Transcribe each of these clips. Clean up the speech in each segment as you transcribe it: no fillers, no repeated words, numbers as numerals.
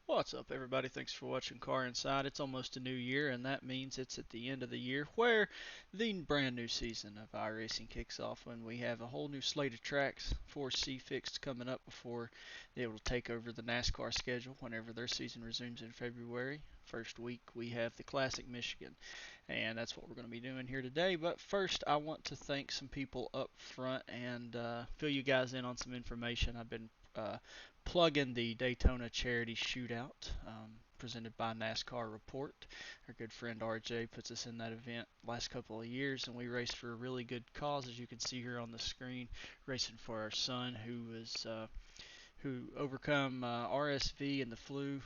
What's up, everybody? Thanks for watching Car Inside. It's almost a new year, and that means it's at the end of the year where the brand new season of iRacing kicks off when we have a whole new slate of tracks, 4C fixed coming up before they will take over the NASCAR schedule whenever their season resumes in February. First week, we have the Classic Michigan, and that's what we're going to be doing here today. But first, I want to thank some people up front and fill you guys in on some information. I've been plugging the Daytona charity shootout presented by NASCAR Report. Our good friend RJ puts us in that event last couple of years, and we raced for a really good cause, as you can see here on the screen, racing for our son who overcome RSV and the flu.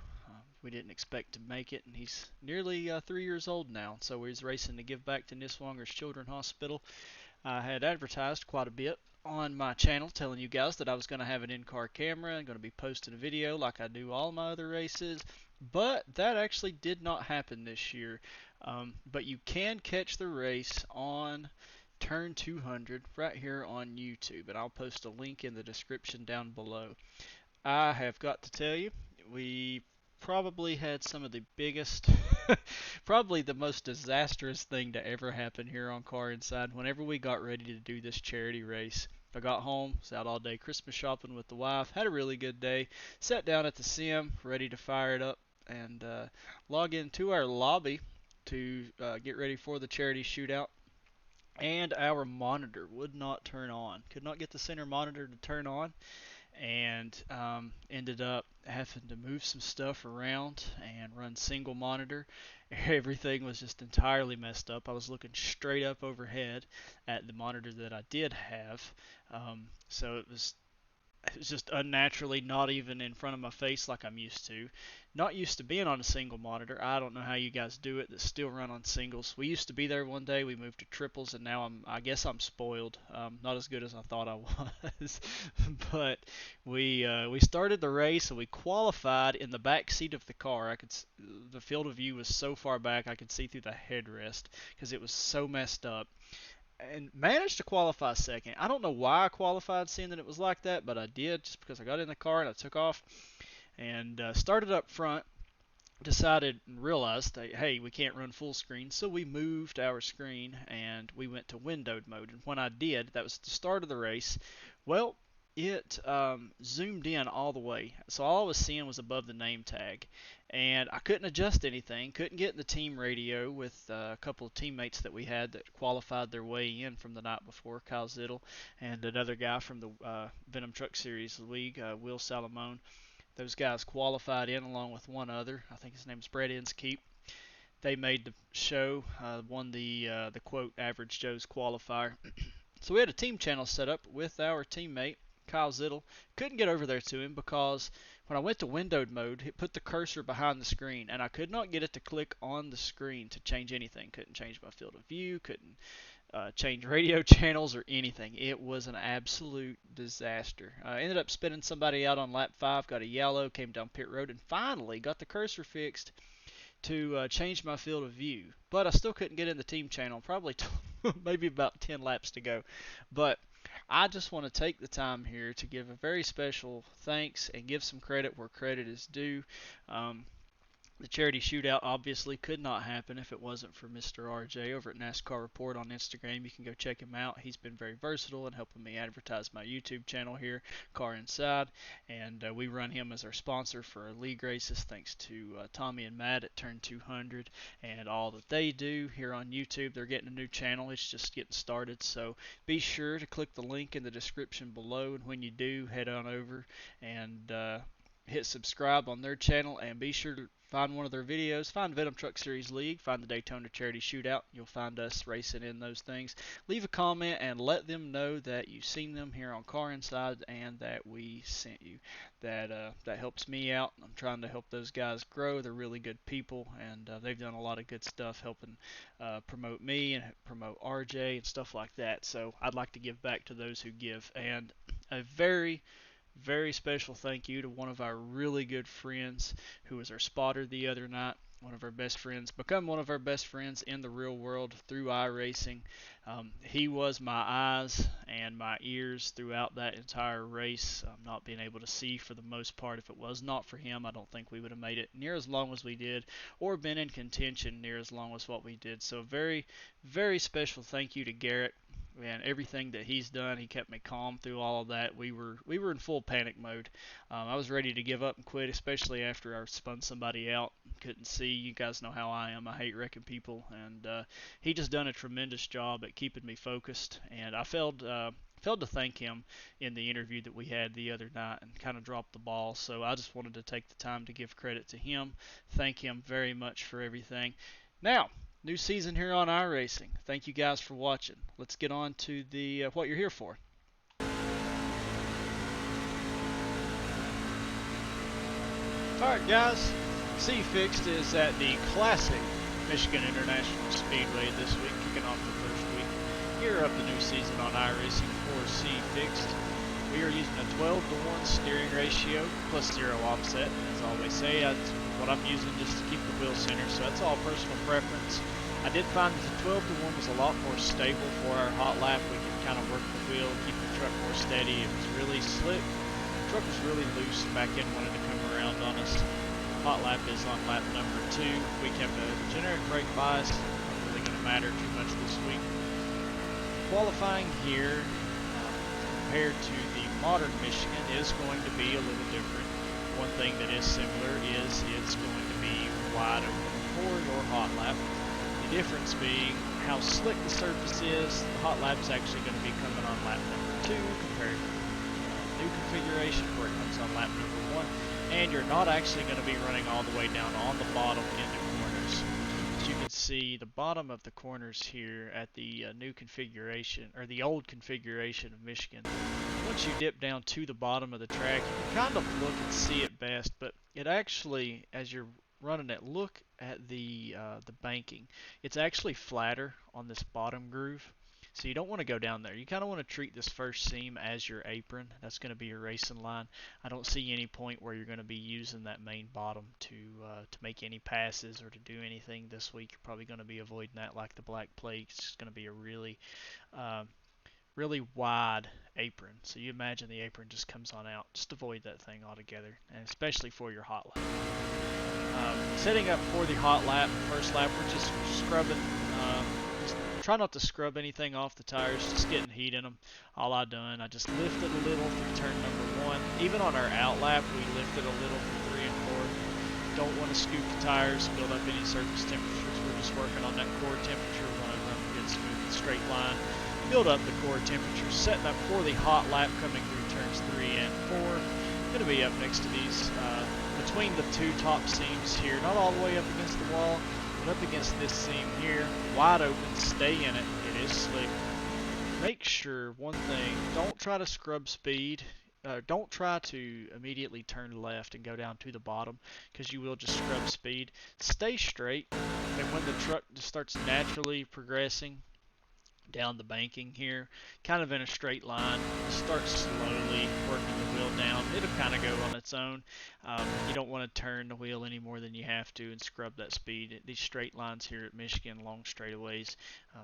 We didn't expect to make it, and he's nearly 3 years old now. So he's racing to give back to Niswonger's Children's Hospital. I had advertised quite a bit on my channel telling you guys that I was going to have an in-car camera and going to be posting a video like I do all my other races, but that actually did not happen this year. But you can catch the race on Turn 200 right here on YouTube, and I'll post a link in the description down below. I have got to tell you, we probably had some of the biggest, probably the most disastrous thing to ever happen here on Car Inside. Whenever we got ready to do this charity race, I got home, was out all day Christmas shopping with the wife, had a really good day, sat down at the sim, ready to fire it up and log into our lobby to get ready for the charity shootout. And our monitor would not turn on. Could not get the center monitor to turn on, and ended up having to move some stuff around and run single monitor. Everything was just entirely messed up. I was looking straight up overhead at the monitor that I did have, so it was just unnaturally not even in front of my face like I'm used to. Not used to being on a single monitor. I don't know how you guys do it that still run on singles. We used to be there one day. We moved to triples, and now I guess I'm spoiled. Not as good as I thought I was, but we started the race and we qualified in the back seat of the car. The field of view was so far back I could see through the headrest because it was so messed up, and managed to qualify second. I don't know why I qualified seeing that it was like that, but I did just because I got in the car and I took off and started up front. Decided and realized that, hey, we can't run full screen, so we moved our screen and we went to windowed mode. And when I did, that was the start of the race. Well, it zoomed in all the way, so all I was seeing was above the name tag, and I couldn't adjust anything. Couldn't get in the team radio with a couple of teammates that we had that qualified their way in from the night before, Kyle Zittel and another guy from the Venom Truck Series League, Will Salamone. Those guys qualified in along with one other. I think his name's Brett Inskeep. They made the show, won the quote Average Joe's qualifier. So we had a team channel set up with our teammate Kyle Zittel. Couldn't get over there to him because when I went to windowed mode, it put the cursor behind the screen, and I could not get it to click on the screen to change anything. Couldn't change my field of view. Couldn't change radio channels or anything. It was an absolute disaster. I ended up spinning somebody out on lap 5, got a yellow, came down pit road, and finally got the cursor fixed to change my field of view. But I still couldn't get in the team channel, probably maybe about 10 laps to go. But I just want to take the time here to give a very special thanks and give some credit where credit is due. The charity shootout obviously could not happen if it wasn't for Mr. RJ over at NASCAR Report on Instagram. You can go check him out. He's been very versatile in helping me advertise my YouTube channel here, Car Inside, and we run him as our sponsor for our league races thanks to Tommy and Matt at Turn 200 and all that they do here on YouTube. They're getting a new channel. It's just getting started, so be sure to click the link in the description below, and when you do, head on over and hit subscribe on their channel, and be sure to find one of their videos. Find Venom Truck Series League, find the Daytona Charity Shootout. You'll find us racing in those things. Leave a comment and let them know that you've seen them here on Car Inside and that we sent you. That helps me out. I'm trying to help those guys grow. They're really good people, and they've done a lot of good stuff helping promote me and promote RJ and stuff like that. So I'd like to give back to those who give. And a very special thank you to one of our really good friends who was our spotter the other night. one of our best friends, become one of our best friends in the real world through iRacing. He was my eyes and my ears throughout that entire race, not being able to see for the most part. If it was not for him, I don't think we would have made it near as long as we did, or been in contention near as long as what we did. So very, very special thank you to Garrett and everything that he's done. He kept me calm through all of that. We were in full panic mode. I was ready to give up and quit, especially after I spun somebody out. Couldn't see. You guys know how I am. I hate wrecking people, and he just done a tremendous job at keeping me focused. And I failed to thank him in the interview that we had the other night, and kind of dropped the ball. So I just wanted to take the time to give credit to him. Thank him very much for everything. Now, new season here on iRacing. Thank you guys for watching. Let's get on to the what you're here for. Alright guys, C Fixed is at the classic Michigan International Speedway this week, kicking off the first week here of the new season on iRacing for C Fixed. We are using a 12-to-1 steering ratio plus 0 offset. As I always say, that's what I'm using just to keep the wheel center, so that's all personal preference. I did find that the 12-to-1 was a lot more stable for our hot lap. We could kind of work the wheel, keep the truck more steady. It was really slick. The truck was really loose. Back end wanted to come around on us. Hot lap is on lap number 2. We kept a generic brake bias. Not really going to matter too much this week. Qualifying here compared to the modern Michigan is going to be a little different. One thing that is similar is it's going to be wide open for your hot lap. The difference being how slick the surface is. The hot lap is actually going to be coming on lap number 2 compared to the new configuration where it comes on lap number 1. And you're not actually going to be running all the way down on the bottom in the corners. As you can see, the bottom of the corners here at the new configuration, or the old configuration of Michigan, once you dip down to the bottom of the track, you can kind of look and see it best, but it actually, as you're running it, look at the banking. It's actually flatter on this bottom groove. So you don't want to go down there. You kind of want to treat this first seam as your apron. That's going to be your racing line. I don't see any point where you're going to be using that main bottom to make any passes or to do anything this week. You're probably going to be avoiding that like the black plate. It's going to be a really wide apron. So you imagine the apron just comes on out. Just avoid that thing altogether, and especially for your hot lap. Setting up for the hot lap, first lap, we're just scrubbing. Try not to scrub anything off the tires, just getting heat in them. All I done, I just lifted a little through turn number 1. Even on our out lap, we lifted a little through 3 and 4. Don't want to scoop the tires, build up any surface temperatures. We're just working on that core temperature. We want to run a good, smooth, straight line. Build up the core temperature, setting up for the hot lap coming through turns 3 and 4. Going to be up next to these, between the 2 top seams here, not all the way up against the wall, but up against this seam here, wide open, stay in it. It is slick. Make sure, one thing, don't try to scrub speed. Don't try to immediately turn left and go down to the bottom, because you will just scrub speed. Stay straight, and when the truck just starts naturally progressing down the banking here, kind of in a straight line, start slowly working the wheel down. It'll kind of go on its own. You don't want to turn the wheel any more than you have to and scrub that speed. These straight lines here at Michigan, long straightaways,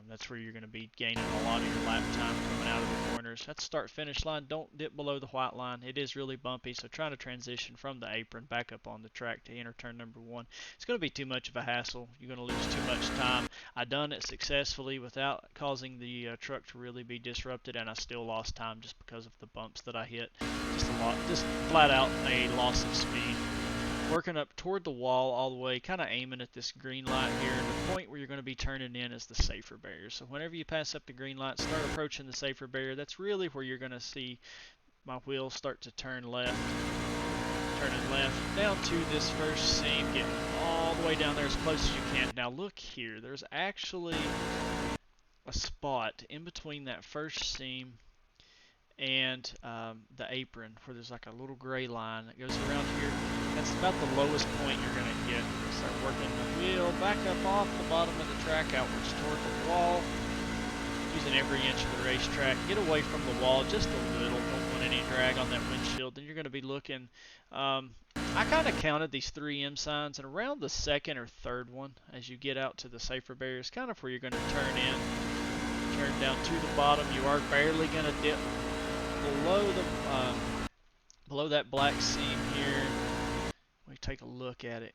that's where you're going to be gaining a lot of your lap time coming out of the corners. That's start finish line. Don't dip below the white line. It is really bumpy, so trying to transition from the apron back up on the track to enter turn number 1. It's going to be too much of a hassle. You're going to lose too much time. I done it successfully without causing the truck to really be disrupted, and I still lost time just because of the bumps that I hit. Just flat out a loss of speed. Working up toward the wall all the way, kind of aiming at this green light here. The point where you're going to be turning in is the safer barrier. So whenever you pass up the green light, start approaching the safer barrier. That's really where you're going to see my wheels start to turn left. Turning left down to this first seam, getting all the way down there as close as you can. Now look here, there's actually a spot in between that first seam and the apron where there's like a little gray line that goes around here. That's about the lowest point you're going to get. Start working the wheel back up off the bottom of the track outwards toward the wall, using every inch of the racetrack. Get away from the wall just a little. Don't want any drag on that windshield. Then you're going to be looking, I I kind of counted these 3M signs, and around the second or third one, as you get out to the safer barriers, kind of where you're going to turn down to the bottom. You are barely going to dip below the below that black seam here. We take a look at it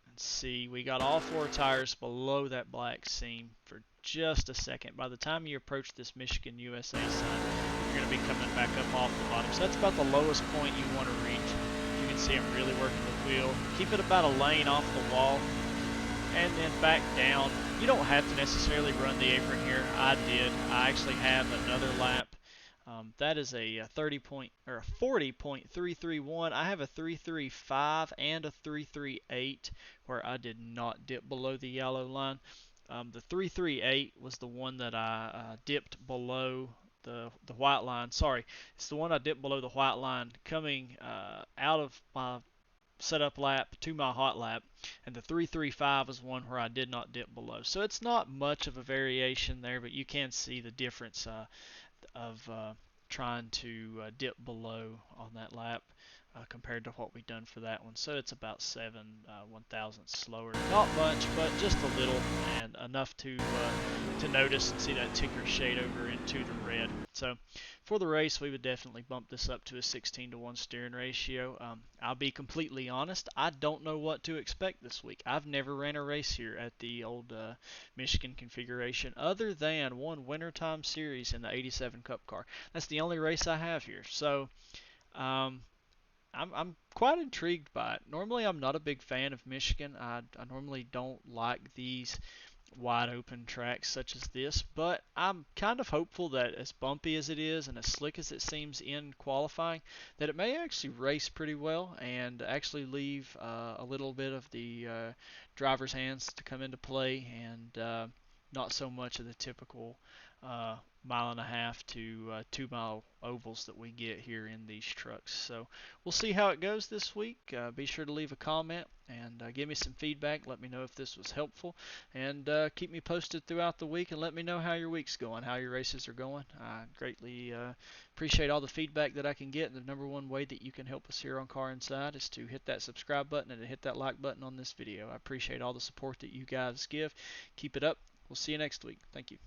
and see we got all 4 tires below that black seam for just a second. By the time you approach this Michigan USA sign, you're going to be coming back up off the bottom. So that's about the lowest point you want to reach. You can see I'm really working the wheel. Keep it about a lane off the wall, and then back down. You don't have to necessarily run the apron here. I did. I actually have another lap. That is a 40.331. I have a 335 and a 338 where I did not dip below the yellow line. The 338 was the one that I dipped below the white line. Sorry, it's the one I dipped below the white line coming out of my setup lap to my hot lap, and the 335 is one where I did not dip below. So it's not much of a variation there, but you can see the difference of trying to dip below on that lap compared to what we've done for that one. So it's about 7/1000ths slower. Not much, but just a little, and enough to notice and see that ticker shade over into the red. So for the race, we would definitely bump this up to a 16-to-1 steering ratio. I'll be completely honest, I don't know what to expect this week. I've never ran a race here at the old Michigan configuration other than one wintertime series in the 87 Cup car. That's the only race I have here. So I'm quite intrigued by it. Normally, I'm not a big fan of Michigan. I normally don't like these wide open tracks such as this, but I'm kind of hopeful that as bumpy as it is and as slick as it seems in qualifying, that it may actually race pretty well and actually leave a little bit of the driver's hands to come into play, and not so much of the typical mile and a half to 2 mile ovals that we get here in these trucks. So we'll see how it goes this week. Be sure to leave a comment and give me some feedback. Let me know if this was helpful, and keep me posted throughout the week, and let me know how your week's going, how your races are going. I greatly appreciate all the feedback that I can get, and the number one way that you can help us here on Car Inside is to hit that subscribe button and to hit that like button on this video. I appreciate all the support that you guys give. Keep it up. We'll see you next week. Thank you.